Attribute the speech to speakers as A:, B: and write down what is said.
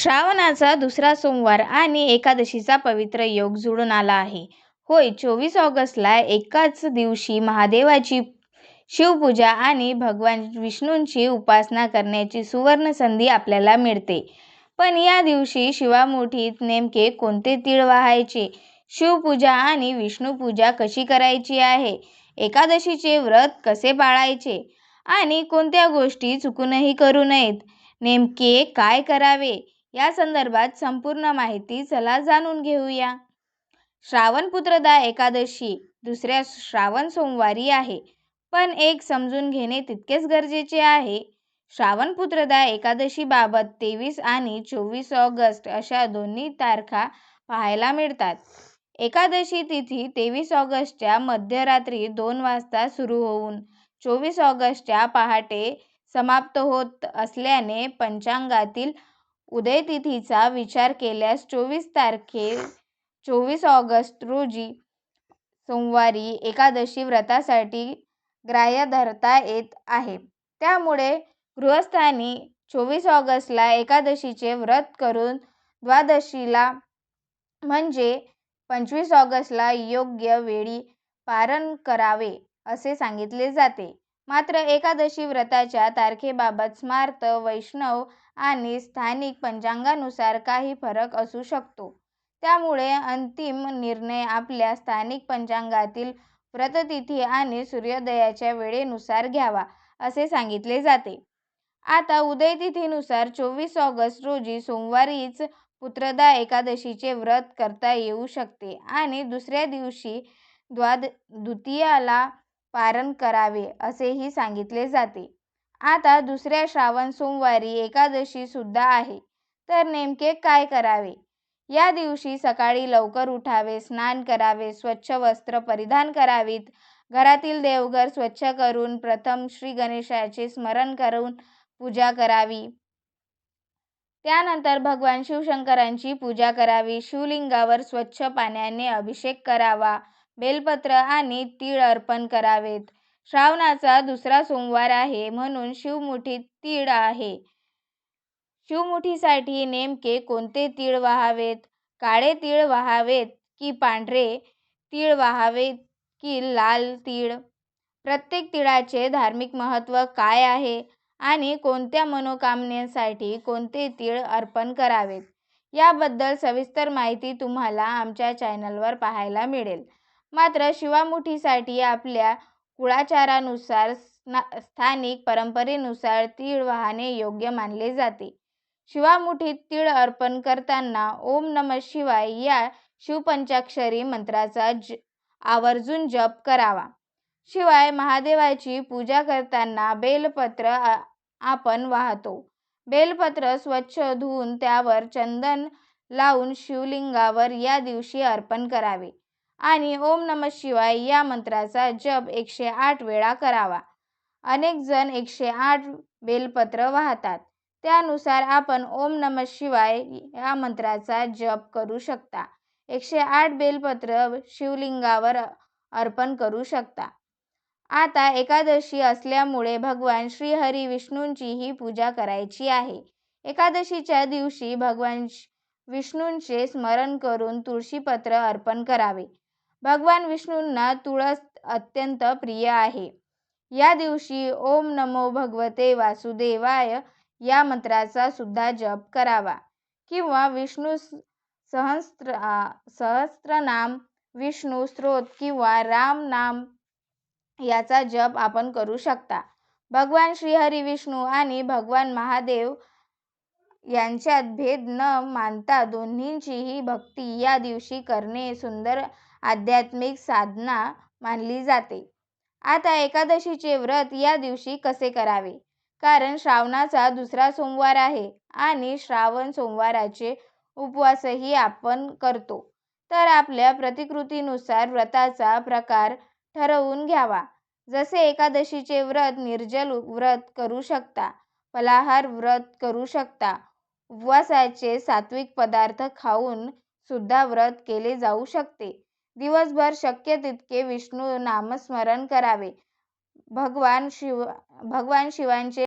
A: श्रावणाचा दुसरा सोमवार आणि एकादशीचा पवित्र योग जुळून आला आहे. होय, 24 ऑगस्टला एकाच दिवशी महादेवाची शिवपूजा आणि भगवान विष्णूंची उपासना करण्याची सुवर्ण संधी आपल्याला मिळते. पण या दिवशी शिवामुठीत नेमके कोणते तीळ वाहायचे, शिवपूजा आणि विष्णूपूजा कशी करायची आहे, एकादशीचे व्रत कसे पाळायचे आणि कोणत्या गोष्टी चुकूनही करू नयेत, नेमके काय करावे, या संदर्भात संपूर्ण माहिती चला जाणून घेऊया. श्रावण पुत्रदा एकादशी दुसऱ्या श्रावण सोमवारी आहे, पण एक समजून घेणे तितकेच गरजेचे आहे. श्रावण पुत्रदा एकादशीबाबत 23 आणि 24 ऑगस्ट अशा दोन्ही तारखा पाहायला मिळतात. एकादशी तिथी 23 ऑगस्टच्या मध्यरात्री 2 वाजता सुरू होऊन 24 ऑगस्टच्या पहाटे समाप्त होत असल्याने पंचांगातील उदय तिथीचा विचार केल्यास 24 ऑगस्ट रोजी सोमवारी एकादशी व्रतासाठी ग्राह्य धरता येत आहे. त्यामुळे गृहस्थांनी 24 ऑगस्टला एकादशीचे व्रत करून द्वादशीला म्हणजे 25 ऑगस्टला योग्य वेळी पारण करावे असे सांगितले जाते. मात्र एकादशी व्रताच्या तारखेबाबत स्मार्त, वैष्णव आणि स्थानिक पंचांगानुसार काही फरक असू शकतो. त्यामुळे अंतिम निर्णय आपल्या स्थानिक पंचांगातील व्रततिथी आणि सूर्योदयाच्या वेळेनुसार घ्यावा असे सांगितले जाते. आता उदयतिथीनुसार 24 ऑगस्ट रोजी सोमवारीच पुत्रदा एकादशीचे व्रत करता येऊ शकते आणि दुसऱ्या दिवशी द्वितीयाला पारण करावे असेही सांगितले जाते. आता दुसऱ्या श्रावण सोमवारी एकादशी सुद्धा आहे, तर नेमके काय करावे? या दिवशी सकाळी लवकर उठावे, स्नान करावे, स्वच्छ वस्त्र परिधान करावीत, घरातील देवघर स्वच्छ करून प्रथम श्री गणेशाचे स्मरण करून पूजा करावी. त्यानंतर भगवान शिवशंकरांची पूजा करावी. शिवलिंगावर स्वच्छ पाण्याने अभिषेक करावा. बेलपत्र आणि तीळ अर्पण करावेत. श्रावणाचा दुसरा सोमवार आहे म्हणून शिवमुठीत तीळ आहे. शिवमुठीसाठी नेमके कोणते तीळ वाहावेत? काळे तीळ वाहावेत की पांढरे तीळ वाहावेत की लाल तीळ? प्रत्येक तिळाचे धार्मिक महत्त्व काय आहे आणि कोणत्या मनोकामनेसाठी कोणते तीळ अर्पण करावेत, याबद्दल सविस्तर माहिती तुम्हाला आमच्या चॅनलवर पाहायला मिळेल. मात्र शिवामुठीसाठी आपल्या कुळाचारानुसार, स्थानिक परंपरेनुसार तीळ वाहणे योग्य मानले जाते. शिवामुठीत तीळ अर्पण करताना ओम नमः शिवाय या शिवपंचाक्षरी मंत्राचा आवर्जून जप करावा. शिवाय महादेवाची पूजा करताना बेलपत्र आपण वाहतो. बेलपत्र स्वच्छ धुवून त्यावर चंदन लावून शिवलिंगावर या दिवशी अर्पण करावे आणि ओम नमः शिवाय या मंत्राचा जप 108 वेळा करावा. अनेक जण 108 बेलपत्र वाहतात. त्यानुसार आपण ओम नमः शिवाय या मंत्राचा जप करू शकता. 108 बेलपत्र शिवलिंगावर अर्पण करू शकता. आता एकादशी असल्यामुळे भगवान श्रीहरी विष्णूंचीही पूजा करायची आहे. एकादशीच्या दिवशी भगवान विष्णूंचे स्मरण करून तुळशीपत्र अर्पण करावे. भगवान विष्णूंना तुळस अत्यंत प्रिय आहे. या दिवशी ओम नमो भगवते वासुदेवाय या मंत्राचा सुद्धा जप करावा किंवा विष्णू सहस्त्रनाम, विष्णू स्तोत्र किंवा राम नाम याचा जप आपण करू शकता. भगवान श्रीहरी विष्णू आणि भगवान महादेव यांच्यात भेद न मानता दोन्हींचीही भक्ती या दिवशी करणे सुंदर आध्यात्मिक साधना मानली जाते. आता एकादशीचे व्रत या दिवशी कसे करावे? कारण श्रावणाचा दुसरा सोमवार आहे आणि श्रावण सोमवाराचे उपवासही आपण करतो, तर आपल्या प्रतिकृतीनुसार व्रताचा प्रकार ठरवून घ्यावा. जसे एकादशीचे व्रत निर्जल व्रत करू शकता, फलाहार व्रत करू शकता, उपवासाचे सात्विक पदार्थ खाऊन सुद्धा व्रत केले जाऊ शकते. दिवसभर शक्य तितके विष्णू नामस्मरण करावे. भगवान शिवांचे